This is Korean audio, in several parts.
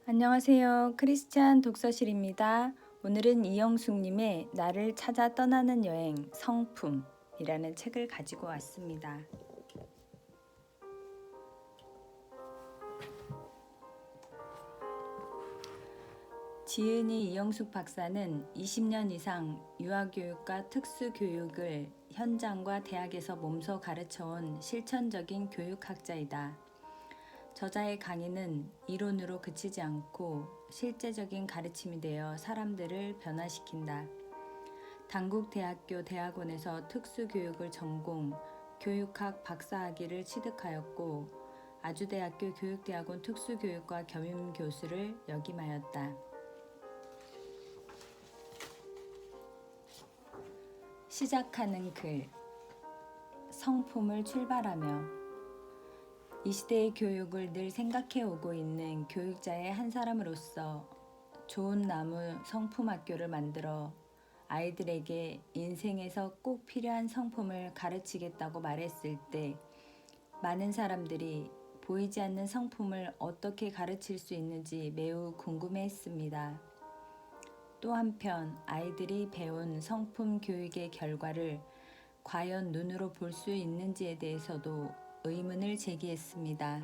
안녕하세요. 크리스찬 독서실입니다. 오늘은 이영숙님의 나를 찾아 떠나는 여행 성품이라는 책을 가지고 왔습니다. 지은이 이영숙 박사는 20년 이상 유아교육과 특수교육을 현장과 대학에서 몸소 가르쳐온 실천적인 교육학자이다. 저자의 강의는 이론으로 그치지 않고 실제적인 가르침이 되어 사람들을 변화시킨다. 단국대학교 대학원에서 특수교육을 전공, 교육학 박사학위를 취득하였고 아주대학교 교육대학원 특수교육과 겸임교수를 역임하였다. 시작하는 글. 성품을 출발하며 이 시대의 교육을 늘 생각해오고 있는 교육자의 한 사람으로서 좋은 나무 성품학교를 만들어 아이들에게 인생에서 꼭 필요한 성품을 가르치겠다고 말했을 때 많은 사람들이 보이지 않는 성품을 어떻게 가르칠 수 있는지 매우 궁금해했습니다. 또 한편 아이들이 배운 성품 교육의 결과를 과연 눈으로 볼 수 있는지에 대해서도 의문을 제기했습니다.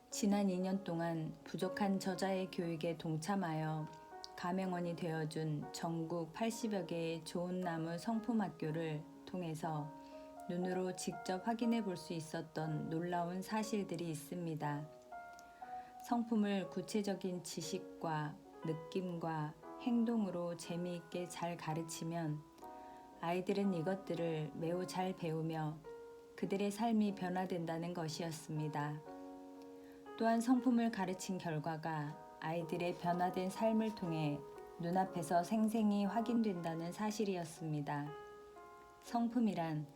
지난 2년 동안 부족한 저자의 교육에 동참하여 가맹원이 되어준 전국 80여 개의 좋은 나무 성품학교를 통해서 눈으로 직접 확인해 볼 수 있었던 놀라운 사실들이 있습니다. 성품을 구체적인 지식과 느낌과 행동으로 재미있게 잘 가르치면 아이들은 이것들을 매우 잘 배우며 그들의 삶이 변화된다는 것이었습니다. 또한 성품을 가르친 결과가 아이들의 변화된 삶을 통해 눈앞에서 생생히 확인된다는 사실이었습니다. 성품이란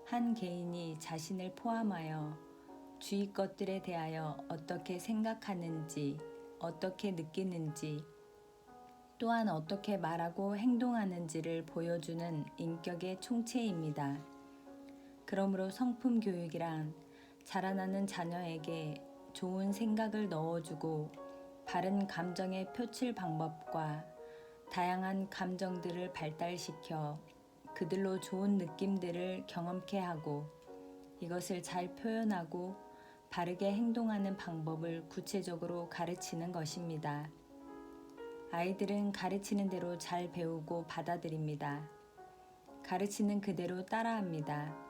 한 개인이 자신을 포함하여 주위 것들에 대하여 어떻게 생각하는지, 어떻게 느끼는지, 또한 어떻게 말하고 행동하는지를 보여주는 인격의 총체입니다. 그러므로 성품 교육이란 자라나는 자녀에게 좋은 생각을 넣어주고 바른 감정의 표출 방법과 다양한 감정들을 발달시켜 그들로 좋은 느낌들을 경험케 하고 이것을 잘 표현하고 바르게 행동하는 방법을 구체적으로 가르치는 것입니다. 아이들은 가르치는 대로 잘 배우고 받아들입니다. 가르치는 그대로 따라합니다.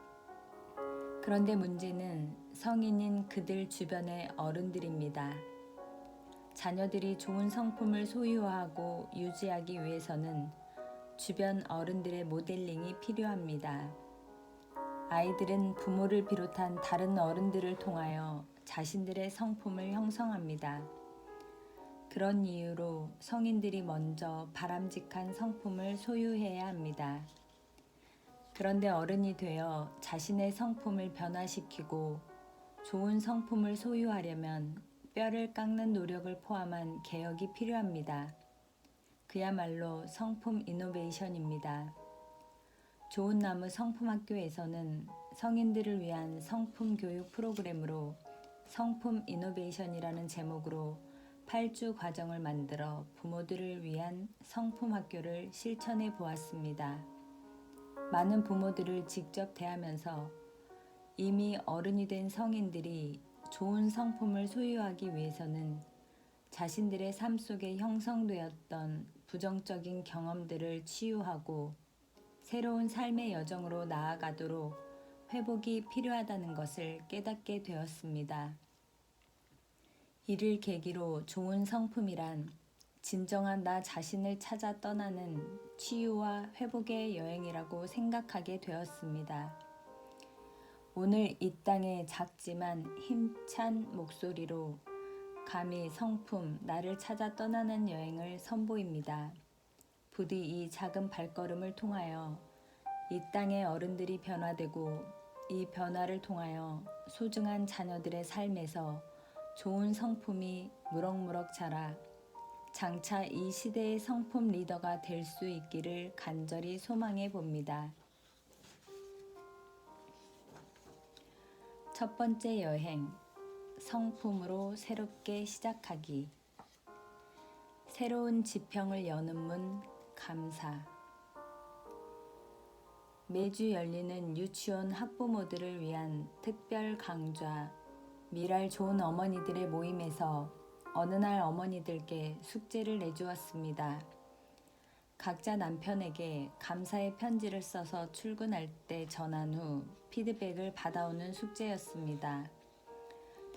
그런데 문제는 성인인 그들 주변의 어른들입니다. 자녀들이 좋은 성품을 소유하고 유지하기 위해서는 주변 어른들의 모델링이 필요합니다. 아이들은 부모를 비롯한 다른 어른들을 통하여 자신들의 성품을 형성합니다. 그런 이유로 성인들이 먼저 바람직한 성품을 소유해야 합니다. 그런데 어른이 되어 자신의 성품을 변화시키고 좋은 성품을 소유하려면 뼈를 깎는 노력을 포함한 개혁이 필요합니다. 그야말로 성품 이노베이션입니다. 좋은 나무 성품학교에서는 성인들을 위한 성품 교육 프로그램으로 성품 이노베이션이라는 제목으로 8주 과정을 만들어 부모들을 위한 성품학교를 실천해 보았습니다. 많은 부모들을 직접 대하면서 이미 어른이 된 성인들이 좋은 성품을 소유하기 위해서는 자신들의 삶 속에 형성되었던 부정적인 경험들을 치유하고 새로운 삶의 여정으로 나아가도록 회복이 필요하다는 것을 깨닫게 되었습니다. 이를 계기로 좋은 성품이란 진정한 나 자신을 찾아 떠나는 치유와 회복의 여행이라고 생각하게 되었습니다. 오늘 이 땅의 작지만 힘찬 목소리로 감히 성품, 나를 찾아 떠나는 여행을 선보입니다. 부디 이 작은 발걸음을 통하여 이 땅의 어른들이 변화되고 이 변화를 통하여 소중한 자녀들의 삶에서 좋은 성품이 무럭무럭 자라 장차 이 시대의 성품 리더가 될 수 있기를 간절히 소망해 봅니다. 첫 번째 여행, 성품으로 새롭게 시작하기. 새로운 지평을 여는 문, 감사. 매주 열리는 유치원 학부모들을 위한 특별 강좌, 미랄 좋은 어머니들의 모임에서 어느 날 어머니들께 숙제를 내주었습니다. 각자 남편에게 감사의 편지를 써서 출근할 때 전한 후 피드백을 받아오는 숙제였습니다.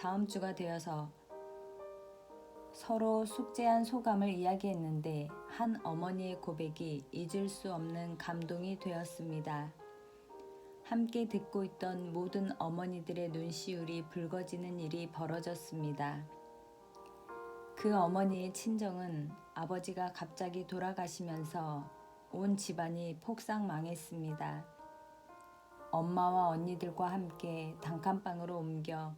다음 주가 되어서 서로 숙제한 소감을 이야기했는데 한 어머니의 고백이 잊을 수 없는 감동이 되었습니다. 함께 듣고 있던 모든 어머니들의 눈시울이 붉어지는 일이 벌어졌습니다. 그 어머니의 친정은 아버지가 갑자기 돌아가시면서 온 집안이 폭삭 망했습니다. 엄마와 언니들과 함께 단칸방으로 옮겨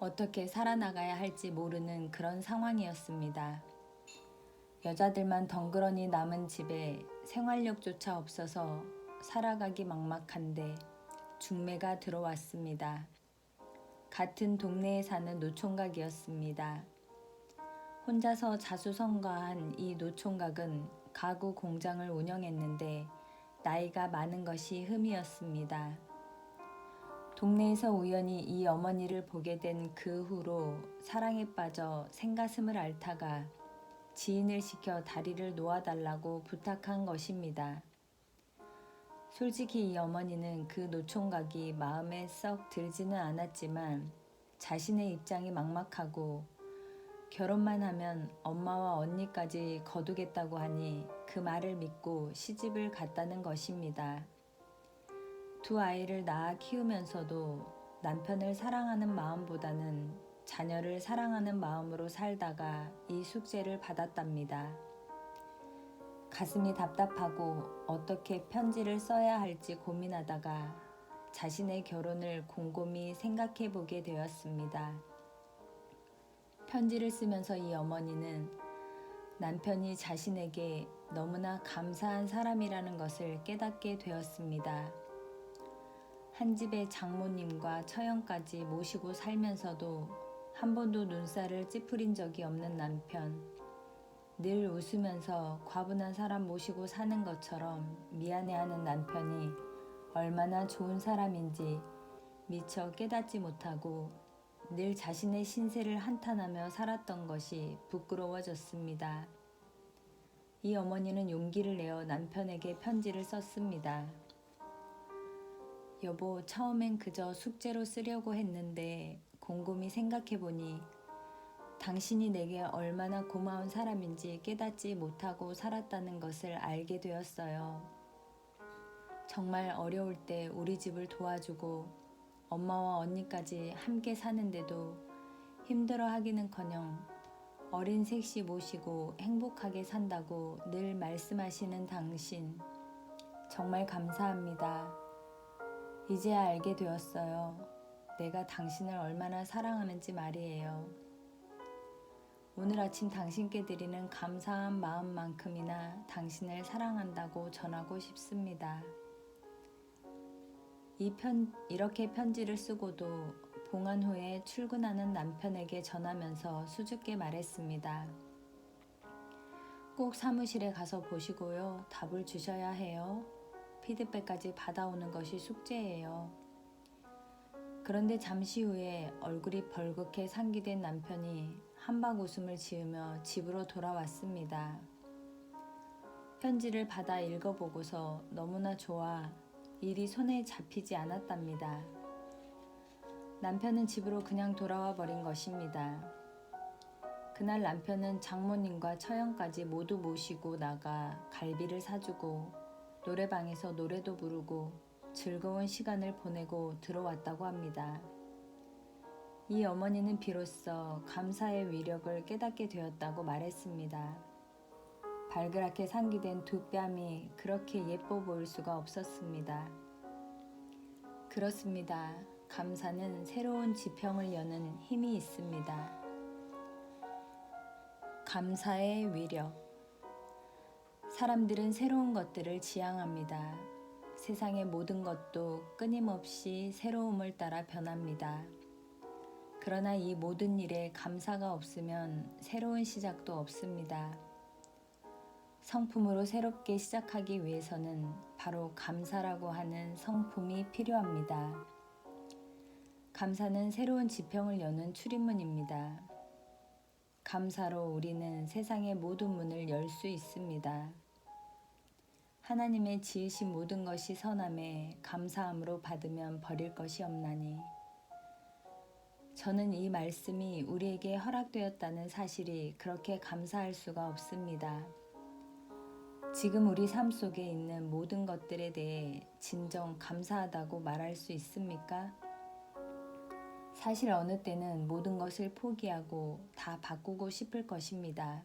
어떻게 살아나가야 할지 모르는 그런 상황이었습니다. 여자들만 덩그러니 남은 집에 생활력조차 없어서 살아가기 막막한데 중매가 들어왔습니다. 같은 동네에 사는 노총각이었습니다. 혼자서 자수성가한 이 노총각은 가구 공장을 운영했는데 나이가 많은 것이 흠이었습니다. 동네에서 우연히 이 어머니를 보게 된 그 후로 사랑에 빠져 생가슴을 앓다가 지인을 시켜 다리를 놓아달라고 부탁한 것입니다. 솔직히 이 어머니는 그 노총각이 마음에 썩 들지는 않았지만 자신의 입장이 막막하고 결혼만 하면 엄마와 언니까지 거두겠다고 하니 그 말을 믿고 시집을 갔다는 것입니다. 두 아이를 낳아 키우면서도 남편을 사랑하는 마음보다는 자녀를 사랑하는 마음으로 살다가 이 숙제를 받았답니다. 가슴이 답답하고 어떻게 편지를 써야 할지 고민하다가 자신의 결혼을 곰곰이 생각해 보게 되었습니다. 편지를 쓰면서 이 어머니는 남편이 자신에게 너무나 감사한 사람이라는 것을 깨닫게 되었습니다. 한 집에 장모님과 처형까지 모시고 살면서도 한 번도 눈살을 찌푸린 적이 없는 남편. 늘 웃으면서 과분한 사람 모시고 사는 것처럼 미안해하는 남편이 얼마나 좋은 사람인지 미처 깨닫지 못하고 늘 자신의 신세를 한탄하며 살았던 것이 부끄러워졌습니다. 이 어머니는 용기를 내어 남편에게 편지를 썼습니다. 여보, 처음엔 그저 숙제로 쓰려고 했는데 곰곰이 생각해보니 당신이 내게 얼마나 고마운 사람인지 깨닫지 못하고 살았다는 것을 알게 되었어요. 정말 어려울 때 우리 집을 도와주고 엄마와 언니까지 함께 사는데도 힘들어하기는커녕 어린 셋이 모시고 행복하게 산다고 늘 말씀하시는 당신, 정말 감사합니다. 이제야 알게 되었어요. 내가 당신을 얼마나 사랑하는지 말이에요. 오늘 아침 당신께 드리는 감사한 마음만큼이나 당신을 사랑한다고 전하고 싶습니다. 이렇게 편지를 쓰고도 봉안 후에 출근하는 남편에게 전하면서 수줍게 말했습니다. 꼭 사무실에 가서 보시고요. 답을 주셔야 해요. 피드백까지 받아오는 것이 숙제예요. 그런데 잠시 후에 얼굴이 벌겋게 상기된 남편이 한박 웃음을 지으며 집으로 돌아왔습니다. 편지를 받아 읽어보고서 너무나 좋아 일이 손에 잡히지 않았답니다. 남편은 집으로 그냥 돌아와 버린 것입니다. 그날 남편은 장모님과 처형까지 모두 모시고 나가 갈비를 사주고 노래방에서 노래도 부르고 즐거운 시간을 보내고 들어왔다고 합니다. 이 어머니는 비로소 감사의 위력을 깨닫게 되었다고 말했습니다. 발그랗게 상기된 두 뺨이 그렇게 예뻐 보일 수가 없었습니다. 그렇습니다. 감사는 새로운 지평을 여는 힘이 있습니다. 감사의 위력. 사람들은 새로운 것들을 지향합니다. 세상의 모든 것도 끊임없이 새로움을 따라 변합니다. 그러나 이 모든 일에 감사가 없으면 새로운 시작도 없습니다. 성품으로 새롭게 시작하기 위해서는 바로 감사라고 하는 성품이 필요합니다. 감사는 새로운 지평을 여는 출입문입니다. 감사로 우리는 세상의 모든 문을 열 수 있습니다. 하나님의 지으신 모든 것이 선함에 감사함으로 받으면 버릴 것이 없나니. 저는 이 말씀이 우리에게 허락되었다는 사실이 그렇게 감사할 수가 없습니다. 지금 우리 삶 속에 있는 모든 것들에 대해 진정 감사하다고 말할 수 있습니까? 사실 어느 때는 모든 것을 포기하고 다 바꾸고 싶을 것입니다.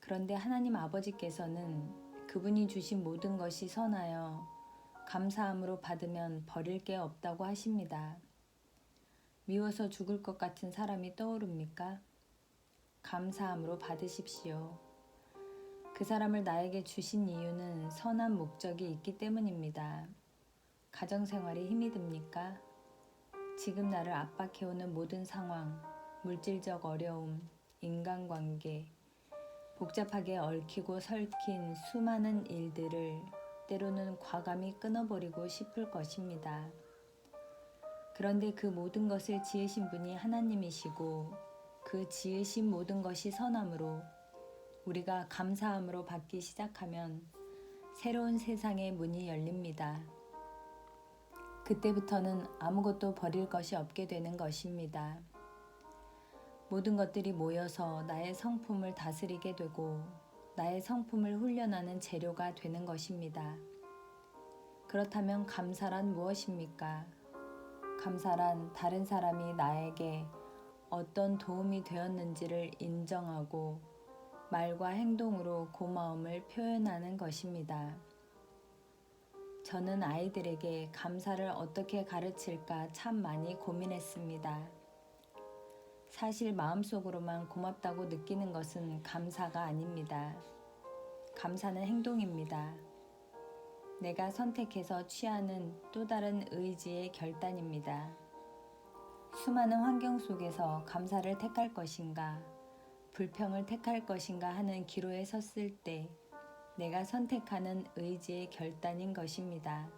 그런데 하나님 아버지께서는 그분이 주신 모든 것이 선하여 감사함으로 받으면 버릴 게 없다고 하십니다. 미워서 죽을 것 같은 사람이 떠오릅니까? 감사함으로 받으십시오. 그 사람을 나에게 주신 이유는 선한 목적이 있기 때문입니다. 가정생활에 힘이 듭니까? 지금 나를 압박해오는 모든 상황, 물질적 어려움, 인간관계, 복잡하게 얽히고 설킨 수많은 일들을 때로는 과감히 끊어버리고 싶을 것입니다. 그런데 그 모든 것을 지으신 분이 하나님이시고 그 지으신 모든 것이 선함으로 우리가 감사함으로 받기 시작하면 새로운 세상의 문이 열립니다. 그때부터는 아무것도 버릴 것이 없게 되는 것입니다. 모든 것들이 모여서 나의 성품을 다스리게 되고 나의 성품을 훈련하는 재료가 되는 것입니다. 그렇다면 감사란 무엇입니까? 감사란 다른 사람이 나에게 어떤 도움이 되었는지를 인정하고 말과 행동으로 고마움을 표현하는 것입니다. 저는 아이들에게 감사를 어떻게 가르칠까 참 많이 고민했습니다. 사실 마음속으로만 고맙다고 느끼는 것은 감사가 아닙니다. 감사는 행동입니다. 내가 선택해서 취하는 또 다른 의지의 결단입니다. 수많은 환경 속에서 감사를 택할 것인가, 불평을 택할 것인가 하는 기로에 섰을 때 내가 선택하는 의지의 결단인 것입니다.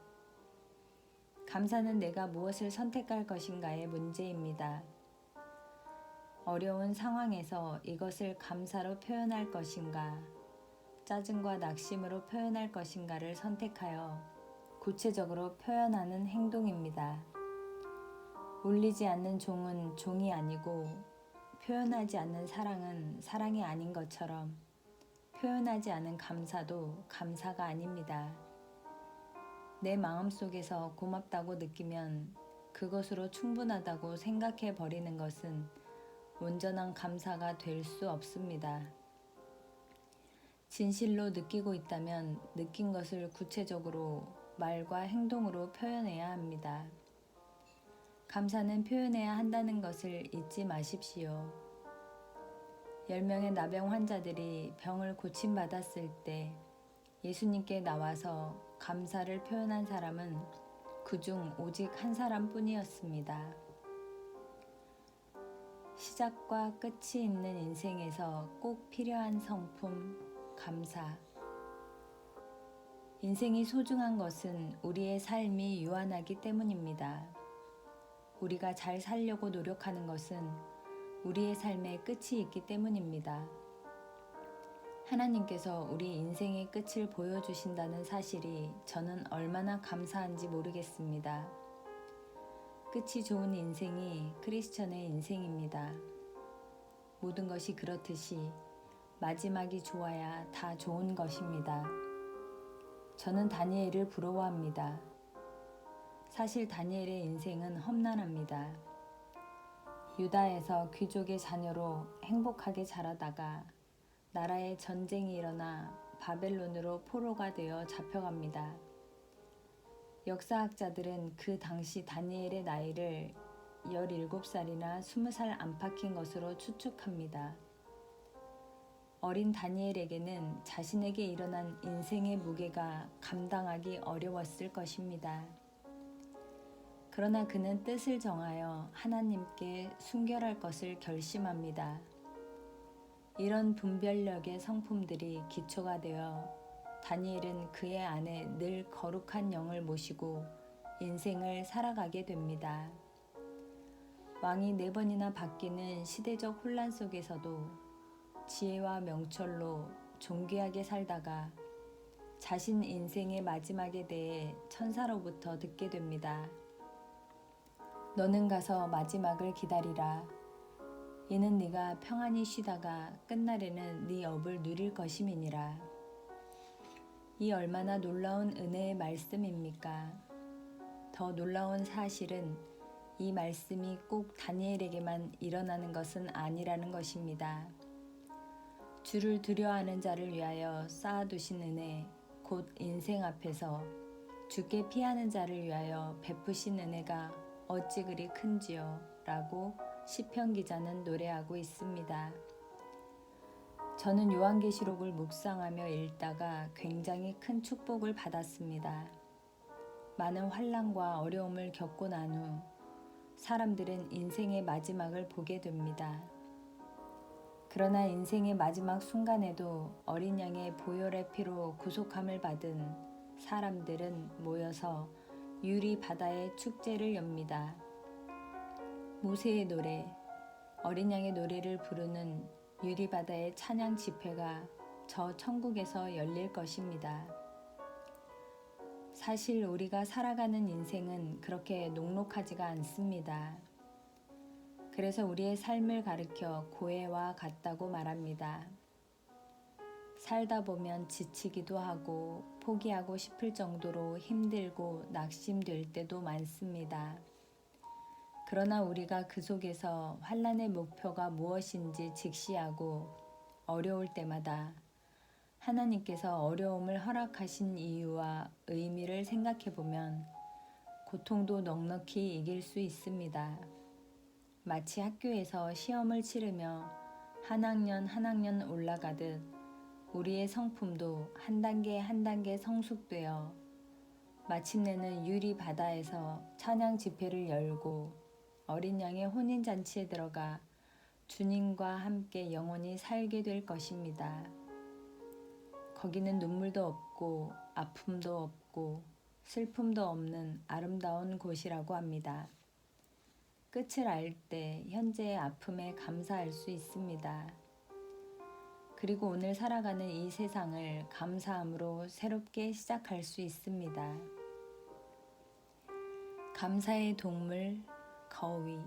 감사는 내가 무엇을 선택할 것인가의 문제입니다. 어려운 상황에서 이것을 감사로 표현할 것인가, 짜증과 낙심으로 표현할 것인가를 선택하여 구체적으로 표현하는 행동입니다. 울리지 않는 종은 종이 아니고 표현하지 않는 사랑은 사랑이 아닌 것처럼 표현하지 않은 감사도 감사가 아닙니다. 내 마음속에서 고맙다고 느끼면 그것으로 충분하다고 생각해 버리는 것은 온전한 감사가 될 수 없습니다. 진실로 느끼고 있다면 느낀 것을 구체적으로 말과 행동으로 표현해야 합니다. 감사는 표현해야 한다는 것을 잊지 마십시오. 10명의 나병 환자들이 병을 고침받았을 때 예수님께 나와서 감사를 표현한 사람은 그중 오직 한 사람뿐이었습니다. 시작과 끝이 있는 인생에서 꼭 필요한 성품, 감사. 인생이 소중한 것은 우리의 삶이 유한하기 때문입니다. 우리가 잘 살려고 노력하는 것은 우리의 삶에 끝이 있기 때문입니다. 하나님께서 우리 인생의 끝을 보여주신다는 사실이 저는 얼마나 감사한지 모르겠습니다. 끝이 좋은 인생이 크리스천의 인생입니다. 모든 것이 그렇듯이 마지막이 좋아야 다 좋은 것입니다. 저는 다니엘을 부러워합니다. 사실 다니엘의 인생은 험난합니다. 유다에서 귀족의 자녀로 행복하게 자라다가 나라에 전쟁이 일어나 바벨론으로 포로가 되어 잡혀갑니다. 역사학자들은 그 당시 다니엘의 나이를 17살이나 20살 안팎인 것으로 추측합니다. 어린 다니엘에게는 자신에게 일어난 인생의 무게가 감당하기 어려웠을 것입니다. 그러나 그는 뜻을 정하여 하나님께 순결할 것을 결심합니다. 이런 분별력의 성품들이 기초가 되어 다니엘은 그의 안에 늘 거룩한 영을 모시고 인생을 살아가게 됩니다. 왕이 4번이나 바뀌는 시대적 혼란 속에서도 지혜와 명철로 존귀하게 살다가 자신 인생의 마지막에 대해 천사로부터 듣게 됩니다. 너는 가서 마지막을 기다리라. 이는 네가 평안히 쉬다가 끝날에는 네 업을 누릴 것임이니라. 이 얼마나 놀라운 은혜의 말씀입니까? 더 놀라운 사실은 이 말씀이 꼭 다니엘에게만 일어나는 것은 아니라는 것입니다. 주를 두려워하는 자를 위하여 쌓아두신 은혜, 곧 인생 앞에서 주께 피하는 자를 위하여 베푸신 은혜가 어찌 그리 큰지요? 라고 시편 기자는 노래하고 있습니다. 저는 요한계시록을 묵상하며 읽다가 굉장히 큰 축복을 받았습니다. 많은 환난과 어려움을 겪고 난 후 사람들은 인생의 마지막을 보게 됩니다. 그러나 인생의 마지막 순간에도 어린 양의 보혈의 피로 구속함을 받은 사람들은 모여서 유리 바다의 축제를 엽니다. 모세의 노래, 어린 양의 노래를 부르는 유리 바다의 찬양 집회가 저 천국에서 열릴 것입니다. 사실 우리가 살아가는 인생은 그렇게 녹록하지가 않습니다. 그래서 우리의 삶을 가르쳐 고해와 같다고 말합니다. 살다 보면 지치기도 하고 포기하고 싶을 정도로 힘들고 낙심될 때도 많습니다. 그러나 우리가 그 속에서 환난의 목표가 무엇인지 직시하고 어려울 때마다 하나님께서 어려움을 허락하신 이유와 의미를 생각해 보면 고통도 넉넉히 이길 수 있습니다. 마치 학교에서 시험을 치르며 한 학년 한 학년 올라가듯 우리의 성품도 한 단계 한 단계 성숙되어 마침내는 유리 바다에서 찬양 집회를 열고 어린 양의 혼인잔치에 들어가 주님과 함께 영원히 살게 될 것입니다. 거기는 눈물도 없고 아픔도 없고 슬픔도 없는 아름다운 곳이라고 합니다. 끝을 알 때 현재의 아픔에 감사할 수 있습니다. 그리고 오늘 살아가는 이 세상을 감사함으로 새롭게 시작할 수 있습니다. 감사의 동물, 거위.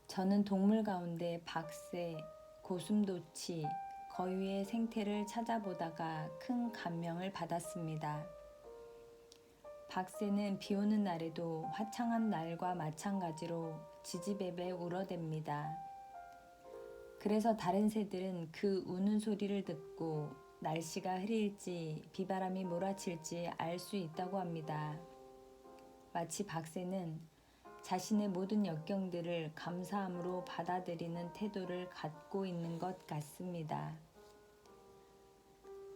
저는 동물 가운데 박새, 고슴도치, 거위의 생태를 찾아보다가 큰 감명을 받았습니다. 박새는 비 오는 날에도 화창한 날과 마찬가지로 지지배배 울어댑니다. 그래서 다른 새들은 그 우는 소리를 듣고 날씨가 흐릴지 비바람이 몰아칠지 알 수 있다고 합니다. 마치 박새는 자신의 모든 역경들을 감사함으로 받아들이는 태도를 갖고 있는 것 같습니다.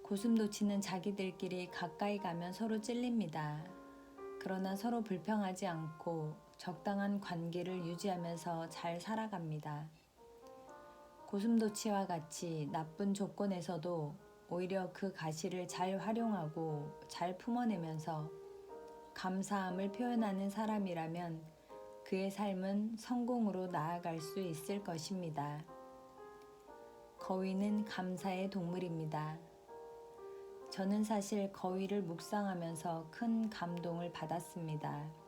고슴도치는 자기들끼리 가까이 가면 서로 찔립니다. 그러나 서로 불평하지 않고 적당한 관계를 유지하면서 잘 살아갑니다. 고슴도치와 같이 나쁜 조건에서도 오히려 그 가시를 잘 활용하고 잘 품어내면서 감사함을 표현하는 사람이라면 그의 삶은 성공으로 나아갈 수 있을 것입니다. 거위는 감사의 동물입니다. 저는 사실 거위를 묵상하면서 큰 감동을 받았습니다.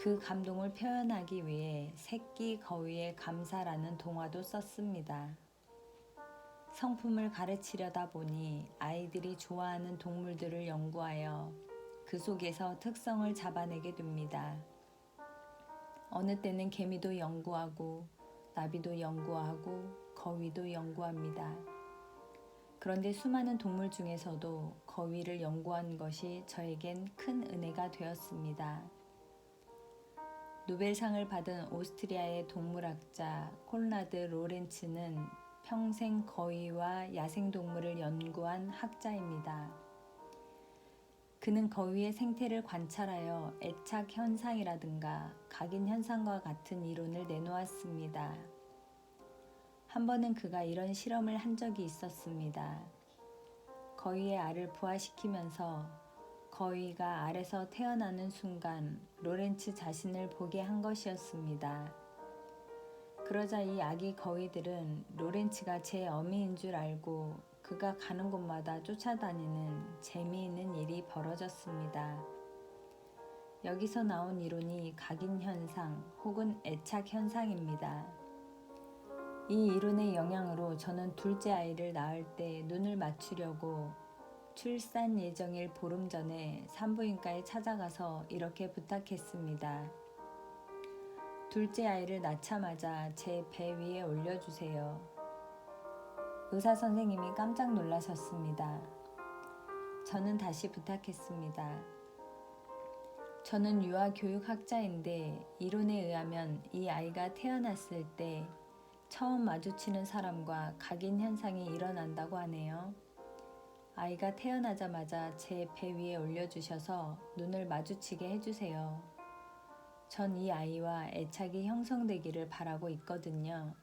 그 감동을 표현하기 위해 새끼 거위의 감사라는 동화도 썼습니다. 성품을 가르치려다 보니 아이들이 좋아하는 동물들을 연구하여 그 속에서 특성을 잡아내게 됩니다. 어느 때는 개미도 연구하고 나비도 연구하고 거위도 연구합니다. 그런데 수많은 동물 중에서도 거위를 연구한 것이 저에겐 큰 은혜가 되었습니다. 노벨상을 받은 오스트리아의 동물학자 콘라드 로렌츠는 평생 거위와 야생동물을 연구한 학자입니다. 그는 거위의 생태를 관찰하여 애착 현상이라든가 각인 현상과 같은 이론을 내놓았습니다. 한 번은 그가 이런 실험을 한 적이 있었습니다. 거위의 알을 부화시키면서 거위가 알에서 태어나는 순간 로렌츠 자신을 보게 한 것이었습니다. 그러자 이 아기 거위들은 로렌츠가 제 어미인 줄 알고 그가 가는 곳마다 쫓아다니는 재미있는 일이 벌어졌습니다. 여기서 나온 이론이 각인 현상 혹은 애착 현상입니다. 이 이론의 영향으로 저는 둘째 아이를 낳을 때 눈을 맞추려고 출산 예정일 보름 전에 산부인과에 찾아가서 이렇게 부탁했습니다. 둘째 아이를 낳자마자 제 배 위에 올려주세요. 의사 선생님이 깜짝 놀라셨습니다. 저는 다시 부탁했습니다. 저는 유아교육학자인데 이론에 의하면 이 아이가 태어났을 때 처음 마주치는 사람과 각인 현상이 일어난다고 하네요. 아이가 태어나자마자 제 배 위에 올려주셔서 눈을 마주치게 해주세요. 전 이 아이와 애착이 형성되기를 바라고 있거든요.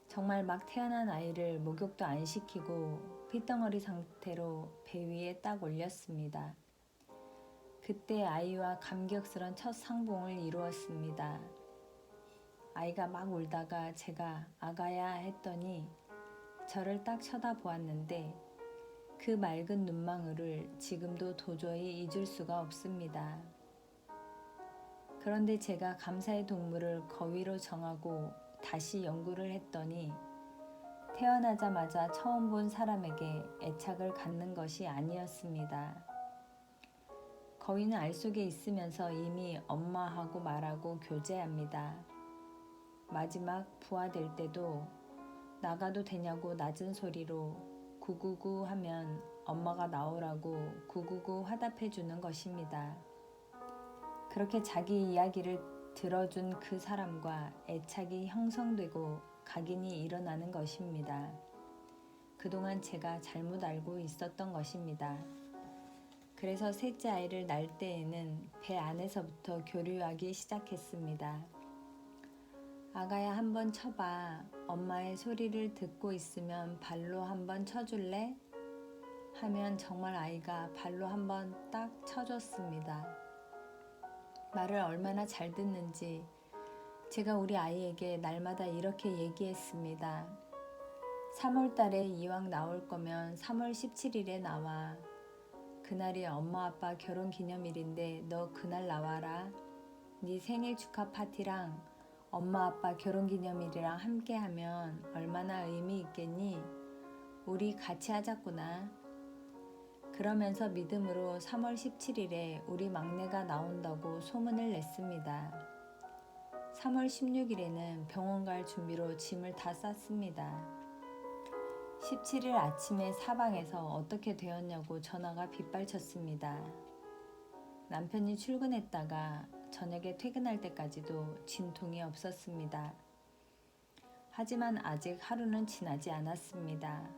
정말 막 태어난 아이를 목욕도 안 시키고 핏덩어리 상태로 배 위에 딱 올렸습니다. 그때 아이와 감격스런 첫 상봉을 이루었습니다. 아이가 막 울다가 제가 아가야 했더니 저를 딱 쳐다보았는데 그 맑은 눈망울을 지금도 도저히 잊을 수가 없습니다. 그런데 제가 감사의 동물을 거위로 정하고 다시 연구를 했더니 태어나자마자 처음 본 사람에게 애착을 갖는 것이 아니었습니다. 거위는 알 속에 있으면서 이미 엄마하고 말하고 교제합니다. 마지막 부화될 때도 나가도 되냐고 낮은 소리로 구구구 하면 엄마가 나오라고 구구구 화답해 주는 것입니다. 그렇게 자기 이야기를 들어준 그 사람과 애착이 형성되고 각인이 일어나는 것입니다. 그동안 제가 잘못 알고 있었던 것입니다. 그래서 셋째 아이를 낳을 때에는 배 안에서부터 교류하기 시작했습니다. 아가야 한번 쳐봐. 엄마의 소리를 듣고 있으면 발로 한번 쳐줄래? 하면 정말 아이가 발로 한번 딱 쳐줬습니다. 말을 얼마나 잘 듣는지 제가 우리 아이에게 날마다 이렇게 얘기했습니다. 3월 달에 이왕 나올 거면 3월 17일에 나와. 그날이 엄마 아빠 결혼 기념일인데 너 그날 나와라. 네 생일 축하 파티랑 엄마 아빠 결혼 기념일이랑 함께 하면 얼마나 의미 있겠니? 우리 같이 하자꾸나. 그러면서 믿음으로 3월 17일에 우리 막내가 나온다고 소문을 냈습니다. 3월 16일에는 병원 갈 준비로 짐을 다 쌌습니다. 17일 아침에 사방에서 어떻게 되었냐고 전화가 빗발쳤습니다. 남편이 출근했다가 저녁에 퇴근할 때까지도 진통이 없었습니다. 하지만 아직 하루는 지나지 않았습니다.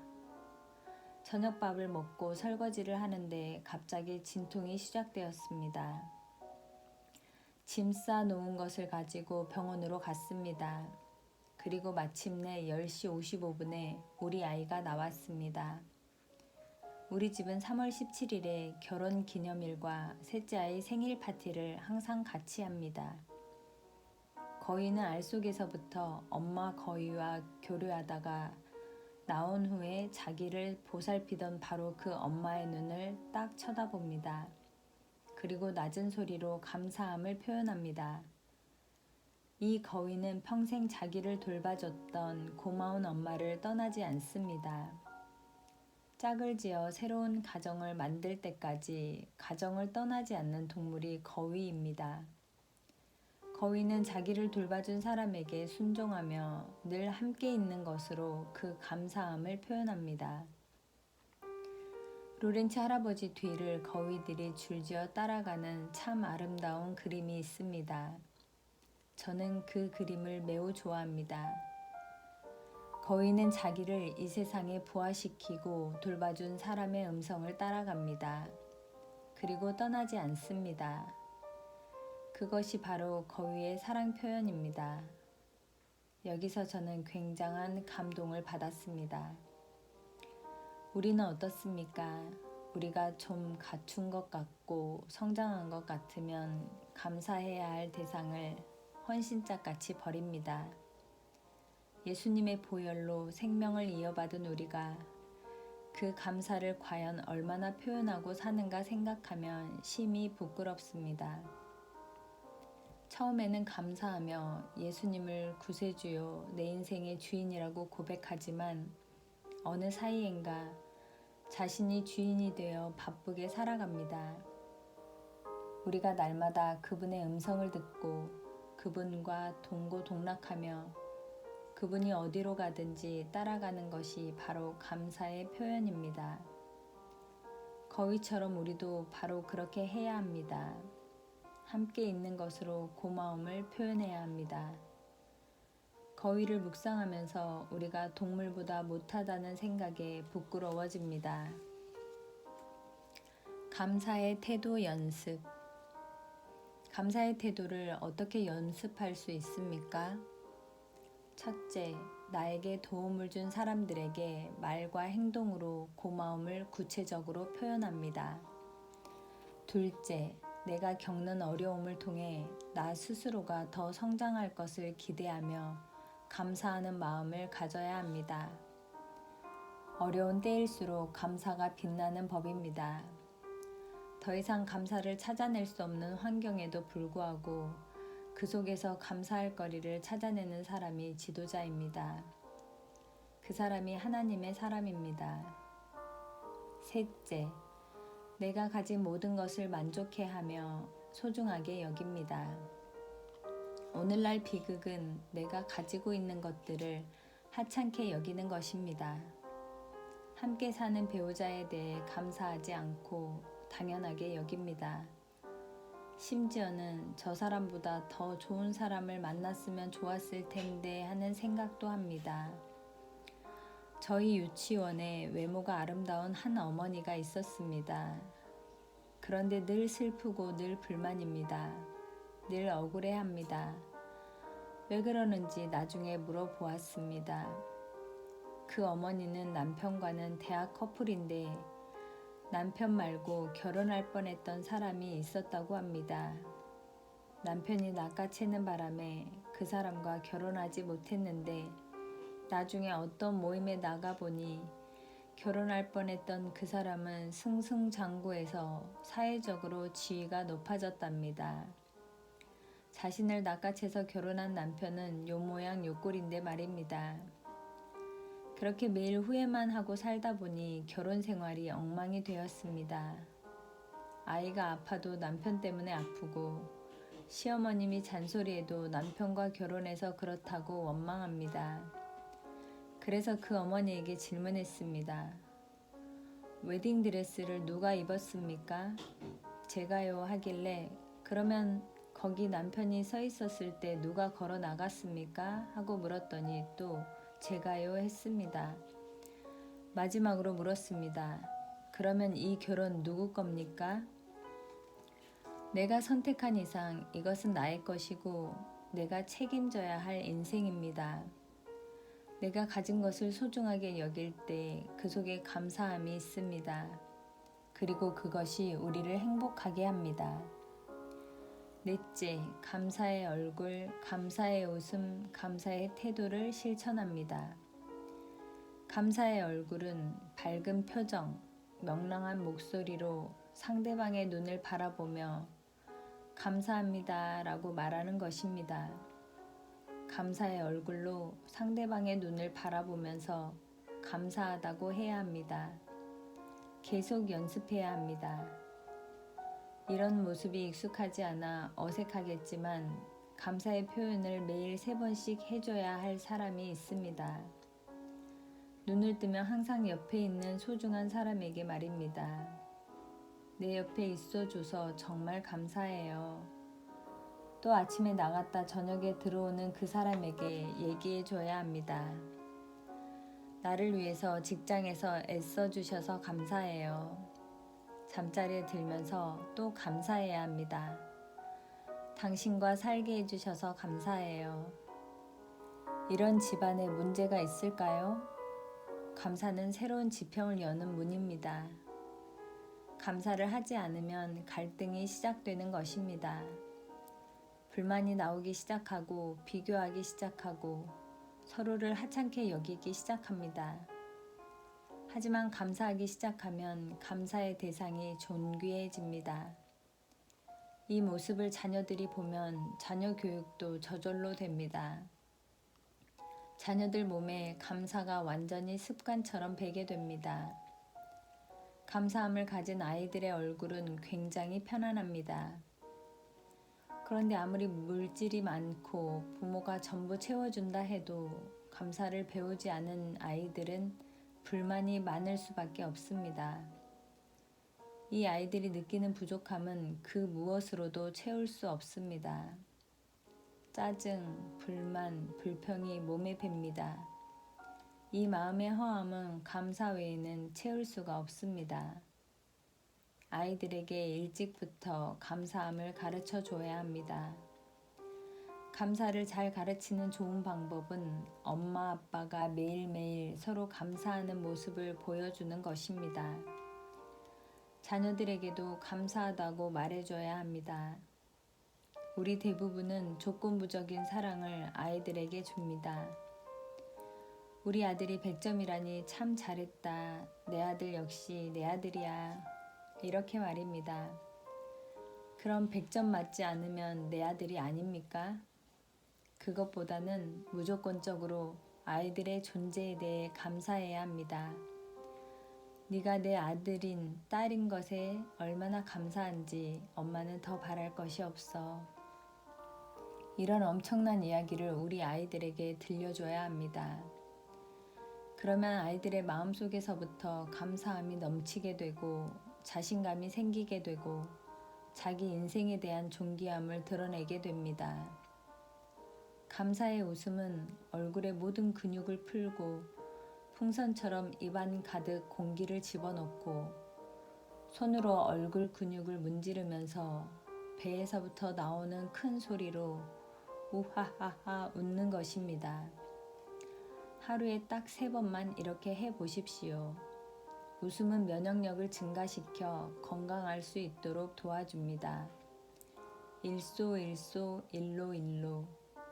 저녁밥을 먹고 설거지를 하는데 갑자기 진통이 시작되었습니다. 짐 싸 놓은 것을 가지고 병원으로 갔습니다. 그리고 마침내 10시 55분에 우리 아이가 나왔습니다. 우리 집은 3월 17일에 결혼 기념일과 셋째 아이 생일 파티를 항상 같이 합니다. 거위는 알 속에서부터 엄마 거위와 교류하다가 나온 후에 자기를 보살피던 바로 그 엄마의 눈을 딱 쳐다봅니다. 그리고 낮은 소리로 감사함을 표현합니다. 이 거위는 평생 자기를 돌봐줬던 고마운 엄마를 떠나지 않습니다. 짝을 지어 새로운 가정을 만들 때까지 가정을 떠나지 않는 동물이 거위입니다. 거위는 자기를 돌봐준 사람에게 순종하며 늘 함께 있는 것으로 그 감사함을 표현합니다. 로렌츠 할아버지 뒤를 거위들이 줄지어 따라가는 참 아름다운 그림이 있습니다. 저는 그 그림을 매우 좋아합니다. 거위는 자기를 이 세상에 부화시키고 돌봐준 사람의 음성을 따라갑니다. 그리고 떠나지 않습니다. 그것이 바로 거위의 사랑 표현입니다. 여기서 저는 굉장한 감동을 받았습니다. 우리는 어떻습니까? 우리가 좀 갖춘 것 같고 성장한 것 같으면 감사해야 할 대상을 헌신짝같이 버립니다. 예수님의 보혈로 생명을 이어받은 우리가 그 감사를 과연 얼마나 표현하고 사는가 생각하면 심히 부끄럽습니다. 처음에는 감사하며 예수님을 구세주요 내 인생의 주인이라고 고백하지만 어느 사이엔가 자신이 주인이 되어 바쁘게 살아갑니다. 우리가 날마다 그분의 음성을 듣고 그분과 동고동락하며 그분이 어디로 가든지 따라가는 것이 바로 감사의 표현입니다. 거위처럼 우리도 바로 그렇게 해야 합니다. 함께 있는 것으로 고마움을 표현해야 합니다. 거위를 묵상하면서 우리가 동물보다 못하다는 생각에 부끄러워집니다. 감사의 태도 연습. 감사의 태도를 어떻게 연습할 수 있습니까? 첫째, 나에게 도움을 준 사람들에게 말과 행동으로 고마움을 구체적으로 표현합니다. 둘째, 내가 겪는 어려움을 통해 나 스스로가 더 성장할 것을 기대하며 감사하는 마음을 가져야 합니다. 어려운 때일수록 감사가 빛나는 법입니다. 더 이상 감사를 찾아낼 수 없는 환경에도 불구하고 그 속에서 감사할 거리를 찾아내는 사람이 지도자입니다. 그 사람이 하나님의 사람입니다. 셋째, 내가 가진 모든 것을 만족해하며 소중하게 여깁니다. 오늘날 비극은 내가 가지고 있는 것들을 하찮게 여기는 것입니다. 함께 사는 배우자에 대해 감사하지 않고 당연하게 여깁니다. 심지어는 저 사람보다 더 좋은 사람을 만났으면 좋았을 텐데 하는 생각도 합니다. 저희 유치원에 외모가 아름다운 한 어머니가 있었습니다. 그런데 늘 슬프고 늘 불만입니다. 늘 억울해합니다. 왜 그러는지 나중에 물어보았습니다. 그 어머니는 남편과는 대학 커플인데 남편 말고 결혼할 뻔했던 사람이 있었다고 합니다. 남편이 낚아채는 바람에 그 사람과 결혼하지 못했는데 나중에 어떤 모임에 나가보니 결혼할 뻔했던 그 사람은 승승장구해서 사회적으로 지위가 높아졌답니다. 자신을 낚아채서 결혼한 남편은 요 모양 요 꼴인데 말입니다. 그렇게 매일 후회만 하고 살다 보니 결혼 생활이 엉망이 되었습니다. 아이가 아파도 남편 때문에 아프고 시어머님이 잔소리해도 남편과 결혼해서 그렇다고 원망합니다. 그래서 그 어머니에게 질문했습니다. 웨딩드레스를 누가 입었습니까? 제가요 하길래 그러면 거기 남편이 서 있었을 때 누가 걸어 나갔습니까? 하고 물었더니 또 제가요 했습니다. 마지막으로 물었습니다. 그러면 이 결혼 누구 겁니까? 내가 선택한 이상 이것은 나의 것이고 내가 책임져야 할 인생입니다. 내가 가진 것을 소중하게 여길 때 그 속에 감사함이 있습니다. 그리고 그것이 우리를 행복하게 합니다. 넷째, 감사의 얼굴, 감사의 웃음, 감사의 태도를 실천합니다. 감사의 얼굴은 밝은 표정, 명랑한 목소리로 상대방의 눈을 바라보며 감사합니다 라고 말하는 것입니다. 감사의 얼굴로 상대방의 눈을 바라보면서 감사하다고 해야 합니다. 계속 연습해야 합니다. 이런 모습이 익숙하지 않아 어색하겠지만 감사의 표현을 매일 3번씩 해줘야 할 사람이 있습니다. 눈을 뜨면 항상 옆에 있는 소중한 사람에게 말입니다. 내 옆에 있어줘서 정말 감사해요. 또 아침에 나갔다 저녁에 들어오는 그 사람에게 얘기해줘야 합니다. 나를 위해서 직장에서 애써주셔서 감사해요. 잠자리에 들면서 또 감사해야 합니다. 당신과 살게 해주셔서 감사해요. 이런 집안에 문제가 있을까요? 감사는 새로운 지평을 여는 문입니다. 감사를 하지 않으면 갈등이 시작되는 것입니다. 불만이 나오기 시작하고 비교하기 시작하고 서로를 하찮게 여기기 시작합니다. 하지만 감사하기 시작하면 감사의 대상이 존귀해집니다. 이 모습을 자녀들이 보면 자녀 교육도 저절로 됩니다. 자녀들 몸에 감사가 완전히 습관처럼 배게 됩니다. 감사함을 가진 아이들의 얼굴은 굉장히 편안합니다. 그런데 아무리 물질이 많고 부모가 전부 채워준다 해도 감사를 배우지 않은 아이들은 불만이 많을 수밖에 없습니다. 이 아이들이 느끼는 부족함은 그 무엇으로도 채울 수 없습니다. 짜증, 불만, 불평이 몸에 뱄니다. 이 마음의 허함은 감사 외에는 채울 수가 없습니다. 아이들에게 일찍부터 감사함을 가르쳐 줘야 합니다. 감사를 잘 가르치는 좋은 방법은 엄마 아빠가 매일매일 서로 감사하는 모습을 보여주는 것입니다. 자녀들에게도 감사하다고 말해줘야 합니다. 우리 대부분은 조건부적인 사랑을 아이들에게 줍니다. 우리 아들이 100점이라니 참 잘했다. 내 아들 역시 내 아들이야. 이렇게 말입니다. 그럼 100점 맞지 않으면 내 아들이 아닙니까? 그것보다는 무조건적으로 아이들의 존재에 대해 감사해야 합니다. 네가 내 아들인 딸인 것에 얼마나 감사한지 엄마는 더 바랄 것이 없어. 이런 엄청난 이야기를 우리 아이들에게 들려줘야 합니다. 그러면 아이들의 마음속에서부터 감사함이 넘치게 되고 자신감이 생기게 되고 자기 인생에 대한 존귀함을 드러내게 됩니다. 감사의 웃음은 얼굴의 모든 근육을 풀고 풍선처럼 입안 가득 공기를 집어넣고 손으로 얼굴 근육을 문지르면서 배에서부터 나오는 큰 소리로 우하하하 웃는 것입니다. 하루에 딱 3번만 이렇게 해보십시오. 웃음은 면역력을 증가시켜 건강할 수 있도록 도와줍니다. 일소일소 일로일로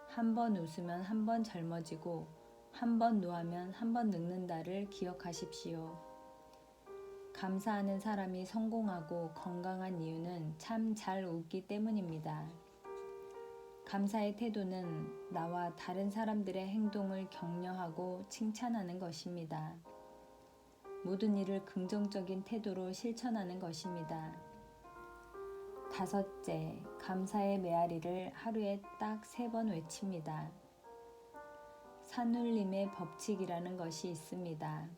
한 번 웃으면 한 번 젊어지고 한 번 노하면 한 번 늙는다를 기억하십시오. 감사하는 사람이 성공하고 건강한 이유는 참 잘 웃기 때문입니다. 감사의 태도는 나와 다른 사람들의 행동을 격려하고 칭찬하는 것입니다. 모든 일을 긍정적인 태도로 실천하는 것입니다. 5째, 감사의 메아리를 하루에 딱 3번 외칩니다. 산울림의 법칙이라는 것이 있습니다.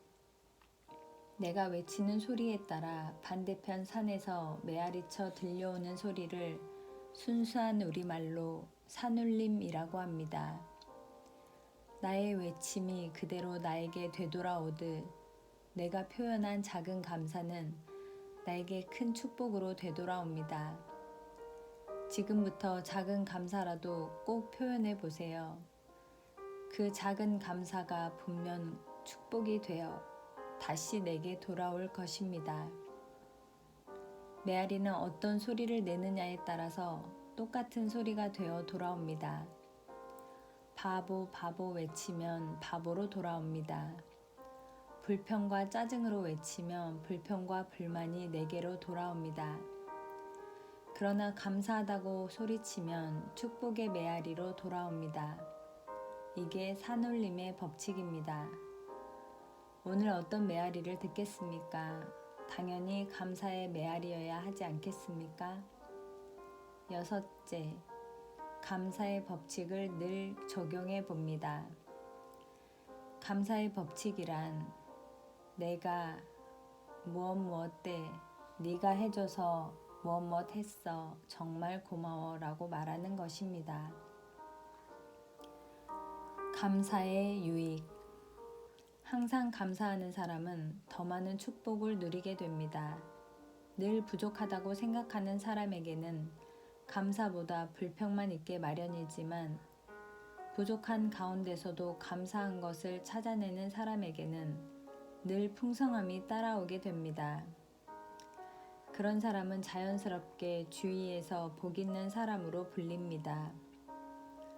내가 외치는 소리에 따라 반대편 산에서 메아리쳐 들려오는 소리를 순수한 우리말로 산울림이라고 합니다. 나의 외침이 그대로 나에게 되돌아오듯 내가 표현한 작은 감사는 나에게 큰 축복으로 되돌아옵니다. 지금부터 작은 감사라도 꼭 표현해 보세요. 그 작은 감사가 분명 축복이 되어 다시 내게 돌아올 것입니다. 메아리는 어떤 소리를 내느냐에 따라서 똑같은 소리가 되어 돌아옵니다. 바보 바보 외치면 바보로 돌아옵니다. 불평과 짜증으로 외치면 불평과 불만이 내게로 돌아옵니다. 그러나 감사하다고 소리치면 축복의 메아리로 돌아옵니다. 이게 산울림의 법칙입니다. 오늘 어떤 메아리를 듣겠습니까? 당연히 감사의 메아리여야 하지 않겠습니까? 6째, 감사의 법칙을 늘 적용해 봅니다. 감사의 법칙이란 내가 무엇 때 네가 해줘서 무엇 했어 정말 고마워 라고 말하는 것입니다. 감사의 유익. 항상 감사하는 사람은 더 많은 축복을 누리게 됩니다. 늘 부족하다고 생각하는 사람에게는 감사보다 불평만 있게 마련이지만 부족한 가운데서도 감사한 것을 찾아내는 사람에게는 늘 풍성함이 따라오게 됩니다. 그런 사람은 자연스럽게 주위에서 복 있는 사람으로 불립니다.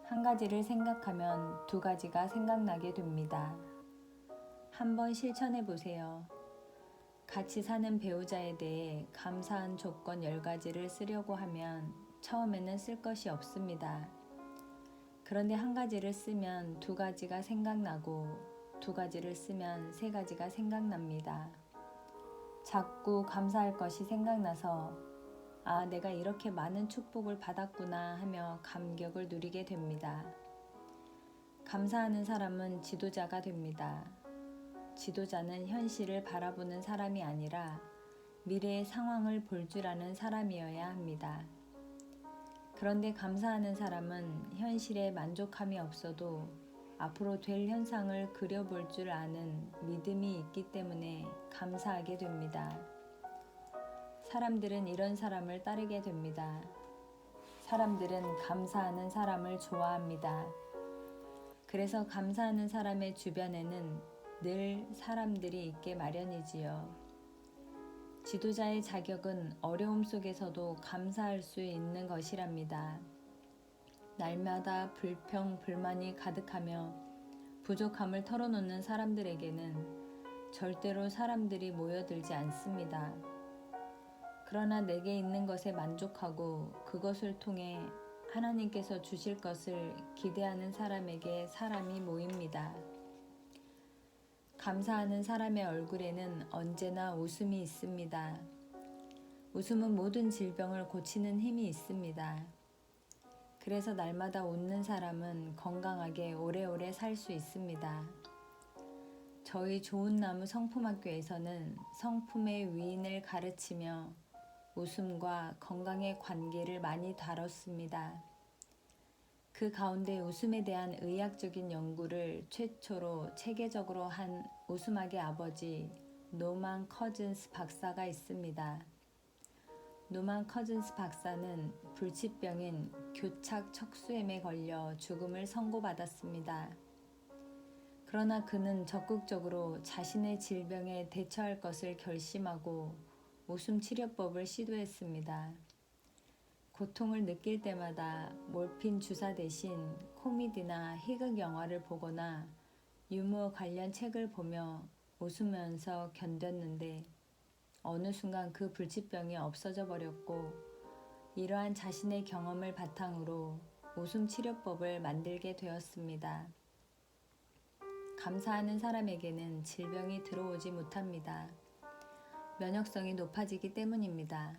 한 가지를 생각하면 두 가지가 생각나게 됩니다. 한번 실천해 보세요. 같이 사는 배우자에 대해 감사한 조건 10가지를 쓰려고 하면 처음에는 쓸 것이 없습니다. 그런데 한 가지를 쓰면 두 가지가 생각나고 두 가지를 쓰면 세 가지가 생각납니다. 자꾸 감사할 것이 생각나서 아, 내가 이렇게 많은 축복을 받았구나 하며 감격을 누리게 됩니다. 감사하는 사람은 지도자가 됩니다. 지도자는 현실을 바라보는 사람이 아니라 미래의 상황을 볼 줄 아는 사람이어야 합니다. 그런데 감사하는 사람은 현실에 만족함이 없어도 앞으로 될 현상을 그려볼 줄 아는 믿음이 있기 때문에 감사하게 됩니다. 사람들은 이런 사람을 따르게 됩니다. 사람들은 감사하는 사람을 좋아합니다. 그래서 감사하는 사람의 주변에는 늘 사람들이 있게 마련이지요. 지도자의 자격은 어려움 속에서도 감사할 수 있는 것이랍니다. 날마다 불평, 불만이 가득하며 부족함을 털어놓는 사람들에게는 절대로 사람들이 모여들지 않습니다. 그러나 내게 있는 것에 만족하고 그것을 통해 하나님께서 주실 것을 기대하는 사람에게 사람이 모입니다. 감사하는 사람의 얼굴에는 언제나 웃음이 있습니다. 웃음은 모든 질병을 고치는 힘이 있습니다. 그래서 날마다 웃는 사람은 건강하게 오래오래 살 수 있습니다. 저희 좋은나무 성품학교에서는 성품의 위인을 가르치며 웃음과 건강의 관계를 많이 다뤘습니다. 그 가운데 웃음에 대한 의학적인 연구를 최초로 체계적으로 한 웃음학의 아버지 노만 커즌스 박사가 있습니다. 노만 커즌스 박사는 불치병인 교착 척수염에 걸려 죽음을 선고받았습니다. 그러나 그는 적극적으로 자신의 질병에 대처할 것을 결심하고 웃음 치료법을 시도했습니다. 고통을 느낄 때마다 몰핀 주사 대신 코미디나 희극 영화를 보거나 유머 관련 책을 보며 웃으면서 견뎠는데 어느 순간 그 불치병이 없어져 버렸고 이러한 자신의 경험을 바탕으로 웃음 치료법을 만들게 되었습니다. 감사하는 사람에게는 질병이 들어오지 못합니다. 면역성이 높아지기 때문입니다.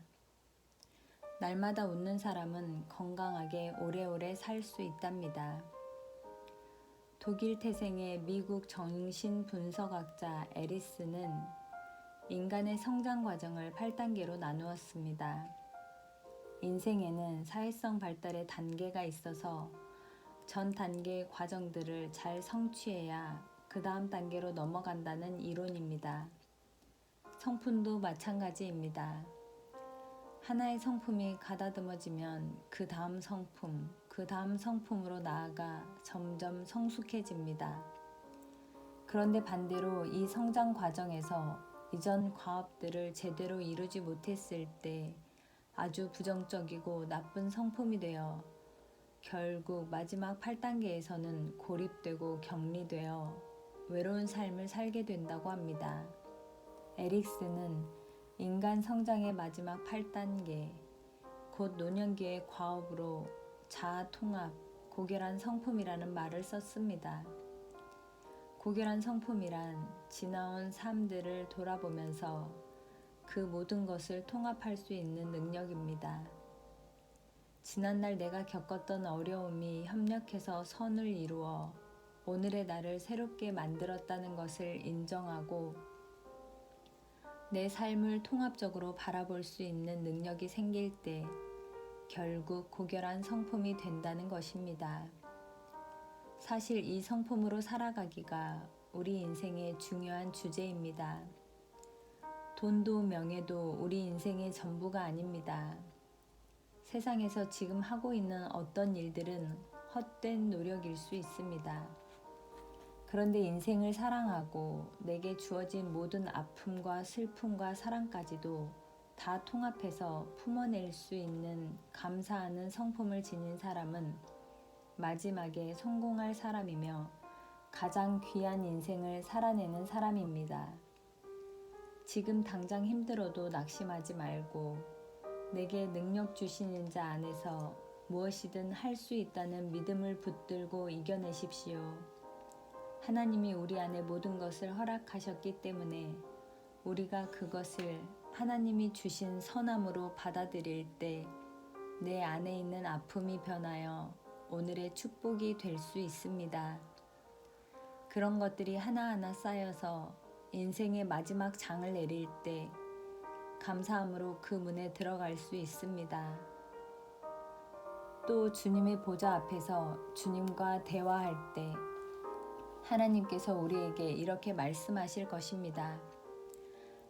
날마다 웃는 사람은 건강하게 오래오래 살 수 있답니다. 독일 태생의 미국 정신분석학자 에리스는 인간의 성장 과정을 8단계로 나누었습니다. 인생에는 사회성 발달의 단계가 있어서 전 단계의 과정들을 잘 성취해야 그 다음 단계로 넘어간다는 이론입니다. 성품도 마찬가지입니다. 하나의 성품이 가다듬어지면 그 다음 성품, 그 다음 성품으로 나아가 점점 성숙해집니다. 그런데 반대로 이 성장 과정에서 이전 과업들을 제대로 이루지 못했을 때 아주 부정적이고 나쁜 성품이 되어 결국 마지막 8단계에서는 고립되고 격리되어 외로운 삶을 살게 된다고 합니다. 에릭스는 인간 성장의 마지막 8단계, 곧 노년기의 과업으로 자아 통합, 고결한 성품이라는 말을 썼습니다. 고결한 성품이란 지나온 삶들을 돌아보면서 그 모든 것을 통합할 수 있는 능력입니다. 지난날 내가 겪었던 어려움이 협력해서 선을 이루어 오늘의 나를 새롭게 만들었다는 것을 인정하고 내 삶을 통합적으로 바라볼 수 있는 능력이 생길 때 결국 고결한 성품이 된다는 것입니다. 사실 이 성품으로 살아가기가 우리 인생의 중요한 주제입니다. 돈도 명예도 우리 인생의 전부가 아닙니다. 세상에서 지금 하고 있는 어떤 일들은 헛된 노력일 수 있습니다. 그런데 인생을 사랑하고 내게 주어진 모든 아픔과 슬픔과 사랑까지도 다 통합해서 품어낼 수 있는 감사하는 성품을 지닌 사람은 마지막에 성공할 사람이며 가장 귀한 인생을 살아내는 사람입니다. 지금 당장 힘들어도 낙심하지 말고 내게 능력 주시는 자 안에서 무엇이든 할 수 있다는 믿음을 붙들고 이겨내십시오. 하나님이 우리 안에 모든 것을 허락하셨기 때문에 우리가 그것을 하나님이 주신 선함으로 받아들일 때 내 안에 있는 아픔이 변하여 오늘의 축복이 될 수 있습니다. 그런 것들이 하나하나 쌓여서 인생의 마지막 장을 내릴 때 감사함으로 그 문에 들어갈 수 있습니다. 또 주님의 보좌 앞에서 주님과 대화할 때 하나님께서 우리에게 이렇게 말씀하실 것입니다.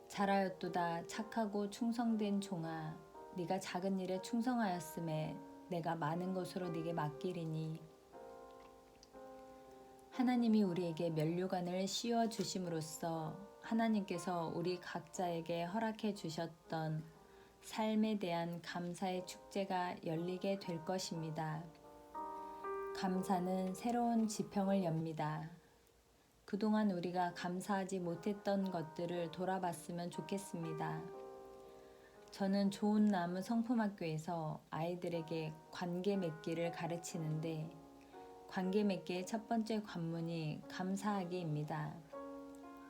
잘하였도다 착하고 충성된 종아, 네가 작은 일에 충성하였음에 내가 많은 것으로 네게 맡기리니. 하나님이 우리에게 면류관을 씌워 주심으로써 하나님께서 우리 각자에게 허락해 주셨던 삶에 대한 감사의 축제가 열리게 될 것입니다. 감사는 새로운 지평을 엽니다. 그동안 우리가 감사하지 못했던 것들을 돌아봤으면 좋겠습니다. 저는 좋은 나무 성품학교에서 아이들에게 관계 맺기를 가르치는데 관계 맺기의 첫 번째 관문이 감사하기입니다.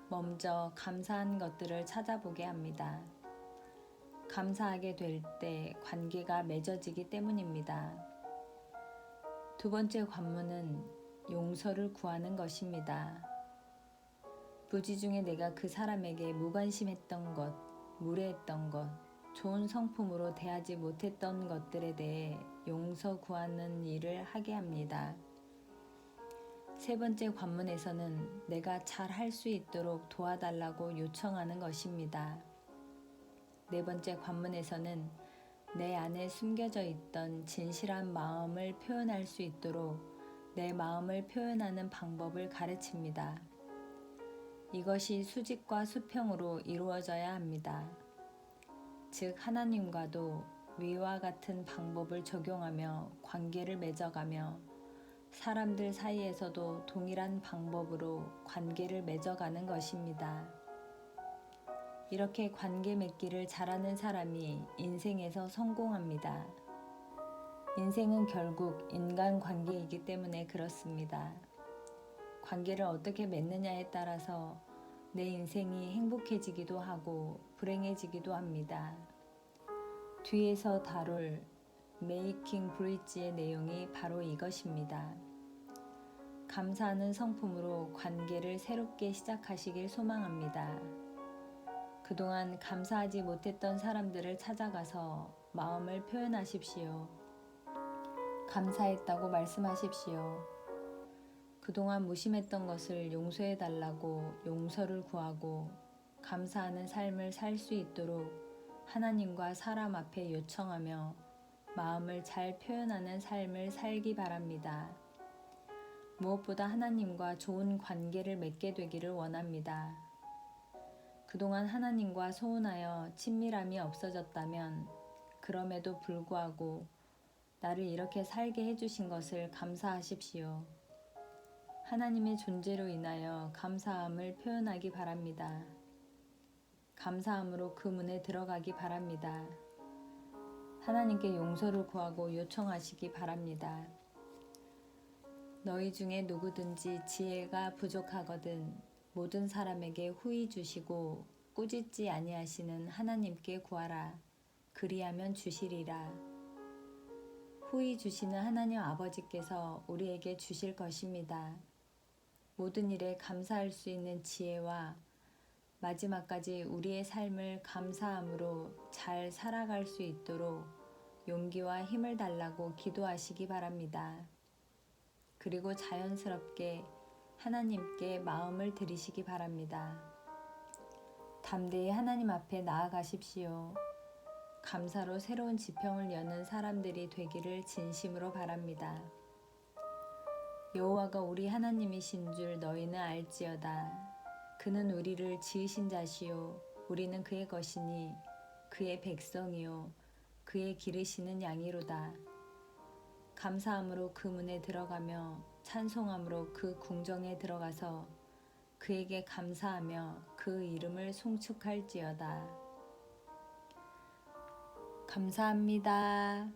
먼저 감사한 것들을 찾아보게 합니다. 감사하게 될 때 관계가 맺어지기 때문입니다. 두 번째 관문은 용서를 구하는 것입니다. 부지 중에 내가 그 사람에게 무관심했던 것, 무례했던 것, 좋은 성품으로 대하지 못했던 것들에 대해 용서 구하는 일을 하게 합니다. 세 번째 관문에서는 내가 잘 할 수 있도록 도와달라고 요청하는 것입니다. 네 번째 관문에서는 내 안에 숨겨져 있던 진실한 마음을 표현할 수 있도록 내 마음을 표현하는 방법을 가르칩니다. 이것이 수직과 수평으로 이루어져야 합니다. 즉 하나님과도 위와 같은 방법을 적용하며 관계를 맺어가며 사람들 사이에서도 동일한 방법으로 관계를 맺어가는 것입니다. 이렇게 관계 맺기를 잘하는 사람이 인생에서 성공합니다. 인생은 결국 인간관계이기 때문에 그렇습니다. 관계를 어떻게 맺느냐에 따라서 내 인생이 행복해지기도 하고 불행해지기도 합니다. 뒤에서 다룰 메이킹 브릿지의 내용이 바로 이것입니다. 감사하는 성품으로 관계를 새롭게 시작하시길 소망합니다. 그동안 감사하지 못했던 사람들을 찾아가서 마음을 표현하십시오. 감사했다고 말씀하십시오. 그동안 무심했던 것을 용서해달라고 용서를 구하고 감사하는 삶을 살 수 있도록 하나님과 사람 앞에 요청하며 마음을 잘 표현하는 삶을 살기 바랍니다. 무엇보다 하나님과 좋은 관계를 맺게 되기를 원합니다. 그동안 하나님과 소원하여 친밀함이 없어졌다면 그럼에도 불구하고 나를 이렇게 살게 해주신 것을 감사하십시오. 하나님의 존재로 인하여 감사함을 표현하기 바랍니다. 감사함으로 그 문에 들어가기 바랍니다. 하나님께 용서를 구하고 요청하시기 바랍니다. 너희 중에 누구든지 지혜가 부족하거든 모든 사람에게 후히 주시고 꾸짖지 아니하시는 하나님께 구하라. 그리하면 주시리라. 후히 주시는 하나님 아버지께서 우리에게 주실 것입니다. 모든 일에 감사할 수 있는 지혜와 마지막까지 우리의 삶을 감사함으로 잘 살아갈 수 있도록 용기와 힘을 달라고 기도하시기 바랍니다. 그리고 자연스럽게 하나님께 마음을 드리시기 바랍니다. 담대히 하나님 앞에 나아가십시오. 감사로 새로운 지평을 여는 사람들이 되기를 진심으로 바랍니다. 여호와가 우리 하나님이신 줄 너희는 알지어다. 그는 우리를 지으신 자시요 우리는 그의 것이니 그의 백성이요 그의 기르시는 양이로다. 감사함으로 그 문에 들어가며 찬송함으로 그 궁정에 들어가서 그에게 감사하며 그 이름을 송축할지어다. 감사합니다.